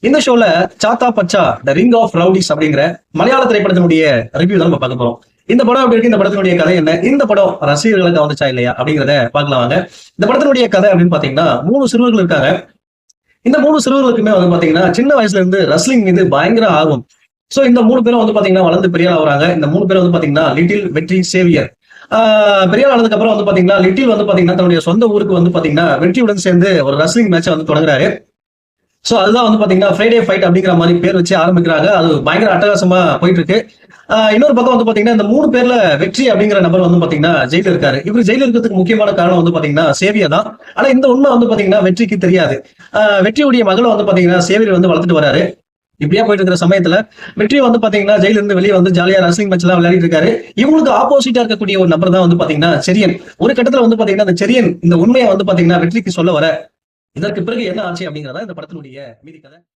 இந்த ஷோல சாத்தா பச்சா the ring of rowdies அப்படிங்கிற மலையாள திரைப்படத்தினுடைய ரிவ்யூ தான் நம்ம பார்க்க போறோம். இந்த படம் எப்படி இருக்கு, இந்த படத்தினுடைய கதை என்ன, இந்த படம் ரசிகர்களுக்கு வந்துச்சா இல்லையா அப்படிங்கிறத பார்க்கலாம் வாங்க. இந்த படத்தினுடைய கதை அப்படின்னு பாத்தீங்கன்னா 3 சிறுவர்கள் இருக்காங்க. இந்த 3 சிறுவர்களுக்குமே வந்து பாத்தீங்கன்னா சின்ன வயசுல இருந்து ரெஸ்லிங் மீது பயங்கர ஆர்வம். சோ இந்த 3 பேரும் வந்து பாத்தீங்கன்னா வளர்ந்து பெரிய ஆகுறாங்க. இந்த 3 பேரும் வந்து பாத்தீங்கன்னா லிட்டில், வெற்றி, சேவியர். பெரிய ஆனதுக்கு அப்புறம் வந்து பாத்தீங்கன்னா லிட்டில் வந்து பாத்தீங்கன்னா தன்னுடைய சொந்த ஊருக்கு வந்து பாத்தீங்கன்னா வெற்றியுடன் சேர்ந்து ஒரு ரெஸ்லிங் மேட்சை வந்து தொடங்குறாரு. சோ அதுதான் வந்து பாத்தீங்கன்னா ஃப்ரைடே ஃபைட் அப்படிங்கிற மாதிரி பேர் வச்சு ஆரம்பிக்கிறாங்க. அது பயங்கர அட்டகாசமா போயிட்டு இருக்கு. இன்னொரு பக்கம் வந்து பாத்தீங்கன்னா இந்த 3 பேர்ல வெற்றி அப்படிங்கிற நபர் வந்து பாத்தீங்கன்னா ஜெயில இருக்காரு. இவர் ஜெயில இருக்கிறதுக்கு முக்கியமான காரணம் வந்து பாத்தீங்கன்னா சேவியர் தான். ஆனா இந்த உண்மை வந்து பாத்தீங்கன்னா வெற்றிக்கு தெரியாது. வெற்றியுடைய மகளை வந்து பாத்தீங்கன்னா சேவியர் வந்து வளர்த்துட்டு வராரு. இப்படியா போயிட்டு இருக்கிற சமயத்துல வெற்றி வந்து பாத்தீங்கன்னா ஜெயில இருந்து வெளியே வந்து ஜாலியா ரஸ்லிங் மேட்ச் எல்லாம் விளையாடிட்டு இருக்காரு. இவங்களுக்கு ஆப்போசிட்டா இருக்கக்கூடிய ஒரு நபர் தான் வந்து பாத்தீங்கன்னா செரியன். ஒரு கட்டத்துல வந்து பாத்தீங்கன்னா அந்த செரியன் இந்த உண்மையை வந்து பாத்தீங்கன்னா வெற்றிக்கு சொல்ல வர, இதற்கு பிறகு என்ன ஆச்சு அப்படிங்கறதா இந்த படத்தினுடைய மீதி கதை.